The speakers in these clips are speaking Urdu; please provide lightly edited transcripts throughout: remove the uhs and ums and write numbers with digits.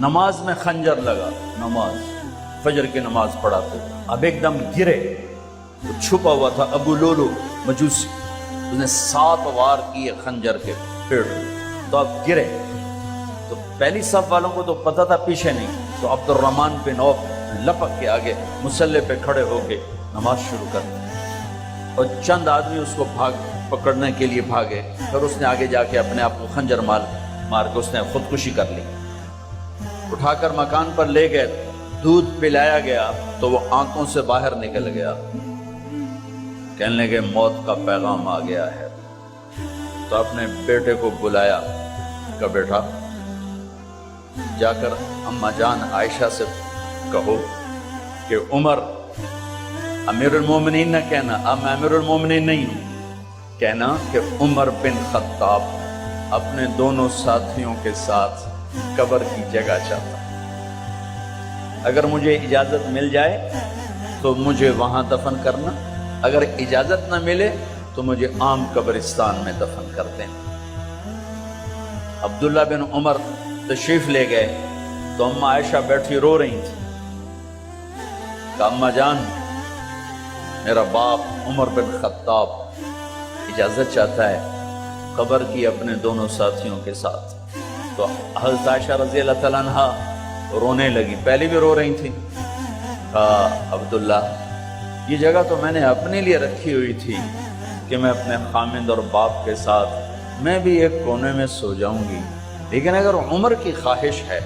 نماز میں خنجر لگا، نماز فجر کی نماز پڑھاتے، اب ایک دم گرے، وہ چھپا ہوا تھا ابو لولو مجوسی، اس نے 7 وار کیے خنجر کے پیڑ، تو اب گرے، تو پہلی صف والوں کو تو پتہ تھا پیچھے نہیں، تو عبد الرحمن بن عوف لپک کے آگے مصلی پہ کھڑے ہو کے نماز شروع کر دی، اور چند آدمی اس کو پکڑنے کے لیے بھاگے، پھر اس نے آگے جا کے اپنے آپ کو خنجر مار کے اس نے خودکشی کر لی، اٹھا کر مکان پر لے گئے، دودھ پلایا گیا تو وہ آنکھوں سے باہر نکل گیا، کہنے لگے موت کا پیغام آ گیا ہے، تو اپنے بیٹے کو بلایا کہ بیٹا جا کر اماں جان عائشہ سے کہو کہ عمر امیر المومنین نہ کہنا، اب میں امیر المومنین نہیں ہوں، کہنا کہ عمر بن خطاب اپنے دونوں ساتھیوں کے ساتھ قبر کی جگہ چاہتا، اگر مجھے اجازت مل جائے تو مجھے وہاں دفن کرنا، اگر اجازت نہ ملے تو مجھے عام قبرستان میں دفن کر دیں۔ عبداللہ بن عمر تشریف لے گئے تو اماں عائشہ بیٹھی رو رہی تھی کہ اماں جان میرا باپ عمر بن خطاب اجازت چاہتا ہے قبر کی اپنے دونوں ساتھیوں کے ساتھ، تو حضرت عائشہ رضی اللہ تعالیٰ عنہ رونے لگی، پہلے بھی رو رہی تھی، کہا عبداللہ یہ جگہ تو میں نے اپنے لیے رکھی ہوئی تھی کہ میں اپنے خامند اور باپ کے ساتھ میں بھی ایک کونے میں سو جاؤں گی، لیکن اگر عمر کی خواہش ہے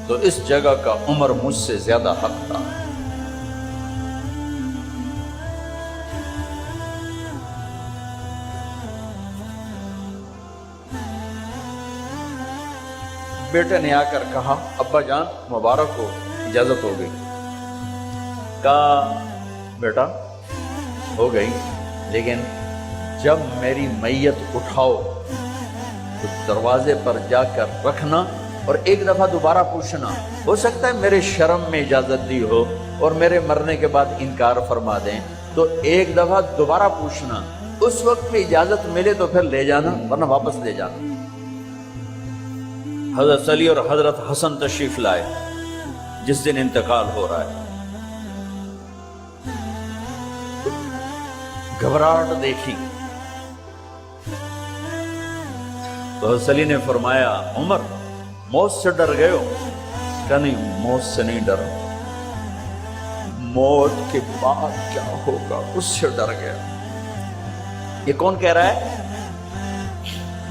تو اس جگہ کا عمر مجھ سے زیادہ حق تھا۔ بیٹے نے آ کر کہا ابا جان مبارک ہو، اجازت ہو گئی، کہا بیٹا ہو گئی، لیکن جب میری میت اٹھاؤ تو دروازے پر جا کر رکھنا اور ایک دفعہ دوبارہ پوچھنا، ہو سکتا ہے میرے شرم میں اجازت دی ہو اور میرے مرنے کے بعد انکار فرما دیں، تو ایک دفعہ دوبارہ پوچھنا، اس وقت میں اجازت ملے تو پھر لے جانا ورنہ واپس لے جانا۔ حضرت علی اور حضرت حسن تشریف لائے جس دن انتقال ہو رہا ہے، گھبراہٹ دیکھی تو حضرت علی نے فرمایا عمر موت سے ڈر گئے ہو؟ کہا نہیں موت سے نہیں ڈرا، موت کے بعد کیا ہوگا اس سے ڈر گیا۔ یہ کون کہہ رہا ہے؟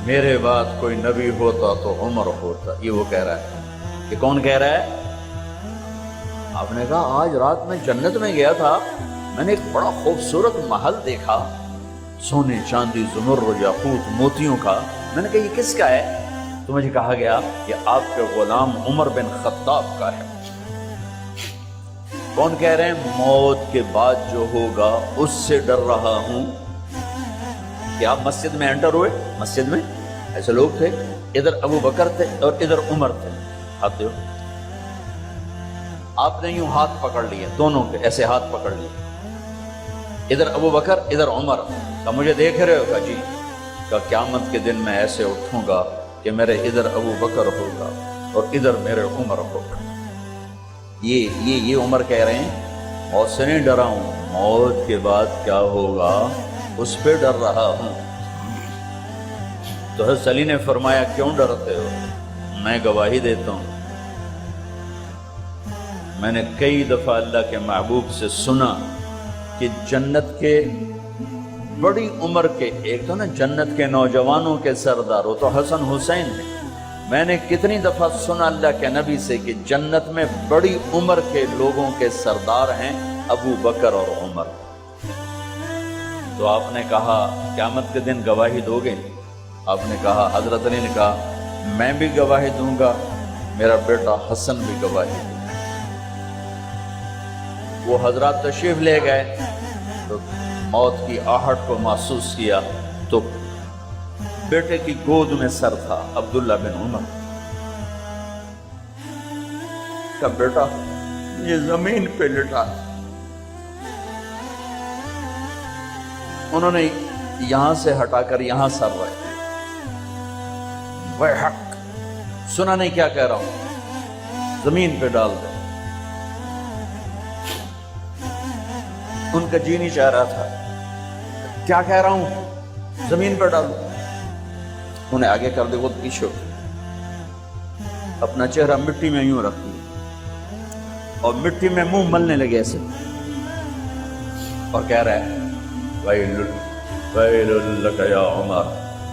میرے بعد کوئی نبی ہوتا تو عمر ہوتا، یہ وہ کہہ رہا ہے۔ یہ کون کہہ رہا ہے؟ آپ نے کہا آج رات میں جنت میں گیا تھا، میں نے ایک بڑا خوبصورت محل دیکھا، سونے چاندی زمرد یاقوت موتیوں کا، میں نے کہا یہ کس کا ہے؟ تو مجھے کہا گیا یہ آپ کے غلام عمر بن خطاب کا ہے۔ کون کہہ رہے ہیں؟ موت کے بعد جو ہوگا اس سے ڈر رہا ہوں۔ کہ آپ مسجد میں انٹر ہوئے، مسجد میں ایسے لوگ تھے، ادھر ابو بکر تھے اور ادھر عمر تھے، ہاتھ دیو، آپ نے یوں ہاتھ پکڑ لیے، دونوں کے ایسے ہاتھ پکڑ لیے، ادھر ابو بکر ادھر عمر، کہ مجھے دیکھ رہے ہو؟ کہ جی، کہ قیامت کے دن میں ایسے اٹھوں گا کہ میرے ادھر ابو بکر ہوگا اور ادھر میرے عمر ہوگا۔ یہ عمر کہہ رہے ہیں موت سے نہیں ڈرا ہوں، موت کے بعد کیا ہوگا اس پہ ڈر رہا ہوں۔ تو حضرت علی نے فرمایا کیوں ڈرتے ہو؟ میں گواہی دیتا ہوں، میں نے کئی دفعہ اللہ کے محبوب سے سنا کہ جنت کے بڑی عمر کے، ایک تو نا جنت کے نوجوانوں کے سردار، وہ تو حسن حسین نے، میں نے کتنی دفعہ سنا اللہ کے نبی سے کہ جنت میں بڑی عمر کے لوگوں کے سردار ہیں ابو بکر اور عمر۔ تو آپ نے کہا قیامت کے دن گواہی دو گے؟ آپ نے کہا، حضرت علی نے کہا میں بھی گواہی دوں گا، میرا بیٹا حسن بھی گواہی دوں گا۔ وہ حضرات تشریف لے گئے تو موت کی آہٹ کو محسوس کیا تو بیٹے کی گود میں سر تھا عبداللہ بن عمر کا، بیٹا یہ زمین پہ لٹا، انہوں نے یہاں سے ہٹا کر یہاں سر رکھا۔ وہ حق سنا نہیں کیا کہہ رہا ہوں؟ زمین پہ ڈال دیں۔ ان کا جی نہیں چاہ رہا تھا، کیا کہہ رہا ہوں، زمین پہ ڈالو۔ انہیں آگے کر دے، وہ پیچھے اپنا چہرہ مٹی میں یوں رکھ دیا اور مٹی میں منہ ملنے لگے ایسے، اور کہہ رہا ہے ویل لک یا عمر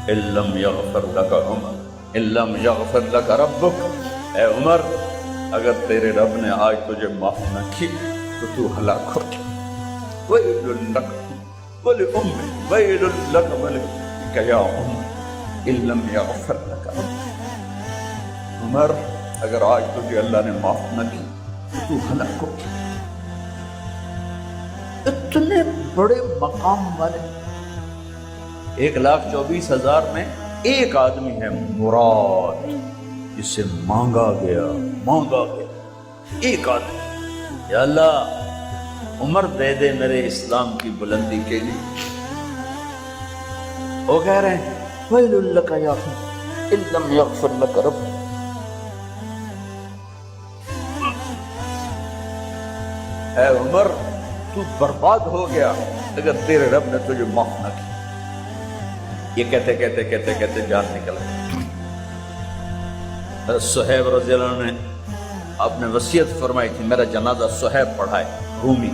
ان لم یغفر لک عمر ان لم یغفر لک ربک، اے عمر اگر تیرے رب نے آج تجھے معاف نہ کی تو ہلاک ہو گیا۔ ویل لک ولأمک ویل لک ولک یا عمر ان لم یغفر لک ربک، عمر اگر آج تجھے اللہ نے معاف نہ کی تو ہلاک ہو گیا۔ اتنے بڑے مقام والے 1,24,000 میں ایک آدمی ہے مراد، جسے مانگا گیا ایک آدمی، یا اللہ عمر دے دے میرے اسلام کی بلندی کے لیے۔ وہ کہہ رہے ہیں ویل لک یا عمر ان لم یغفر لک ربک، اے عمر تو برباد ہو گیا اگر تیرے رب نے تجھے معاف نہ کیا۔ یہ کہتے کہتے کہتے کہتے جان نکل گئی۔ صہیب رضی اللہ عنہ نے آپ نے وصیت فرمائی تھی میرا جنازہ صہیب پڑھائے، رومی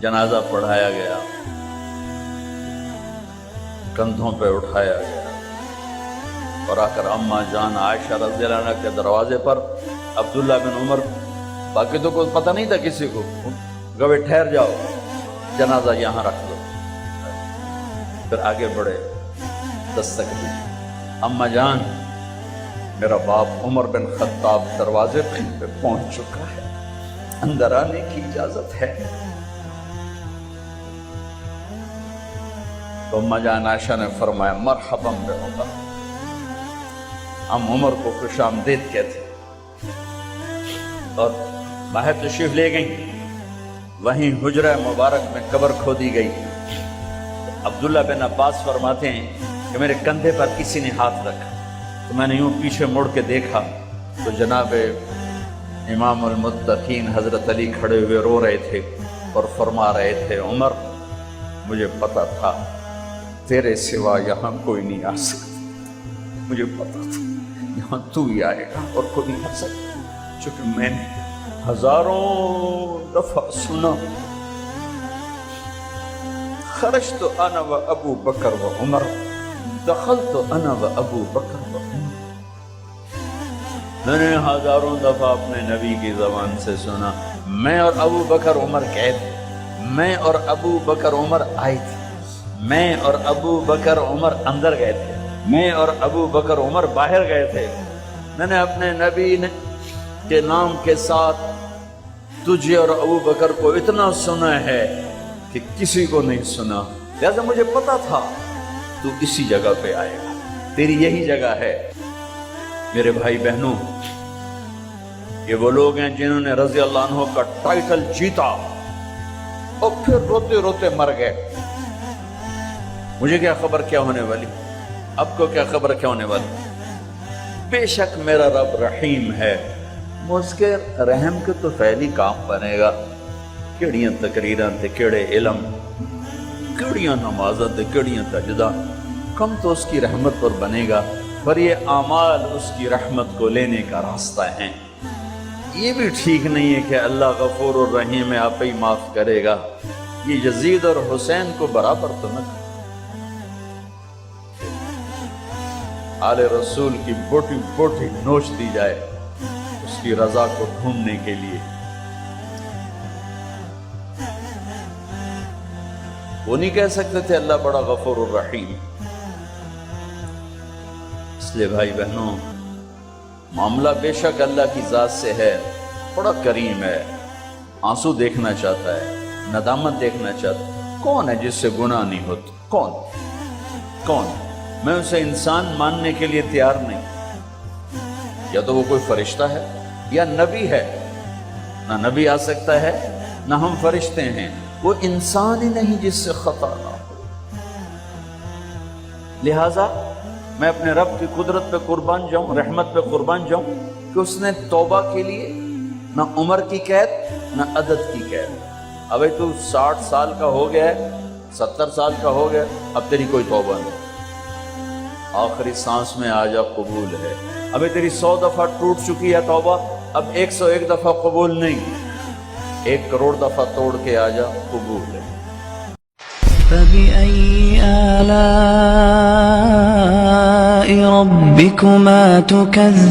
جنازہ پڑھایا گیا، کندھوں پہ اٹھایا گیا، اور آ کر اماں جان عائشہ رضی اللہ عنہ کے دروازے پر عبداللہ بن عمر، باقی تو کوئی پتہ نہیں تھا کسی کو، گوے ٹھہر جاؤ جنازہ یہاں رکھ دو۔ پھر آگے بڑھے، دستک دی، اماں جان میرا باپ عمر بن خطاب دروازے پہ پہنچ چکا ہے، اندر آنے کی اجازت ہے؟ تو اماں جان عائشہ نے فرمایا مرحبا بعمر، ہم عمر کو خوش آمدید کہتے، اور باہر تشریف لے گئیں۔ وہیں حجرہ مبارک میں قبر کھودی گئی۔ عبداللہ بن عباس فرماتے ہیں کہ میرے کندھے پر کسی نے ہاتھ رکھا تو میں نے یوں پیچھے مڑ کے دیکھا تو جناب امام المتقین حضرت علی کھڑے ہوئے رو رہے تھے اور فرما رہے تھے عمر مجھے پتا تھا تیرے سوا یہاں کوئی نہیں آ سکتا، مجھے پتا تھا یہاں تو ہی آئے گا اور کوئی نہیں آ سکتا، چونکہ میں نے ہزاروں دفعہ سنا خرجت انا و ابو بکر و عمر دخلت انا و ابو بکر و عمر، میں نے ہزاروں دفعہ اپنے نبی کی زبان سے سنا میں اور ابو بکر عمر گئے تھے، میں اور ابو بکر عمر آئے تھے، میں اور ابو بکر عمر اندر گئے تھے، میں اور ابو بکر عمر باہر گئے تھے، میں نے اپنے نبی کے نام کے ساتھ تجھے اور ابو بکر کو اتنا سنا ہے کہ کسی کو نہیں سنا، لہذا مجھے پتا تھا تو اسی جگہ پہ آئے گا، تیری یہی جگہ ہے۔ میرے بھائی بہنوں، یہ وہ لوگ ہیں جنہوں نے رضی اللہ عنہ کا ٹائٹل جیتا اور پھر روتے روتے مر گئے۔ مجھے کیا خبر کیا ہونے والی، اب کو کیا خبر کیا ہونے والی، بے شک میرا رب رحیم ہے، اس کے رحم کے تو فعلی کام بنے گا، کیڑیاں تقریراں تے کیڑے علم، کیڑیاں نمازاں تے کیڑیاں تجدہ، کم تو اس کی رحمت پر بنے گا، پر یہ اعمال اس کی رحمت کو لینے کا راستہ ہیں۔ یہ بھی ٹھیک نہیں ہے کہ اللہ غفور الرحیم ہے آپ ہی معاف کرے گا، یہ یزید اور حسین کو برابر تو نہ آل رسول کی بوٹی بوٹی نوچ دی جائے اس کی رضا کو ڈھونڈنے کے لیے۔ وہ نہیں کہہ سکتے تھے اللہ بڑا غفور الرحیم۔ اس لیے بھائی بہنوں، معاملہ بے شک اللہ کی ذات سے ہے، بڑا کریم ہے، آنسو دیکھنا چاہتا ہے، ندامت دیکھنا چاہتا ہے۔ کون ہے جس سے گناہ نہیں ہوتا؟ کون؟ میں اسے انسان ماننے کے لیے تیار نہیں، یا تو وہ کوئی فرشتہ ہے یا نبی ہے، نہ نبی آ سکتا ہے نہ ہم فرشتے ہیں، وہ انسان ہی نہیں جس سے خطا نہ ہو۔ لہذا میں اپنے رب کی قدرت پہ قربان جاؤں، رحمت پہ قربان جاؤں کہ اس نے توبہ کے لیے نہ عمر کی قید نہ عدد کی قید. ابھی تو 60 سال کا ہو گیا ہے، 70 سال کا ہو گیا، اب تیری کوئی توبہ نہیں، آخری سانس میں آ جا قبول ہے. ابھی تیری 100 دفعہ ٹوٹ چکی ہے توبہ، اب 101 دفعہ قبول نہیں، 1 کروڑ دفعہ توڑ کے آ جا قبول ہے. فبأي آلاء ربكما تكذبان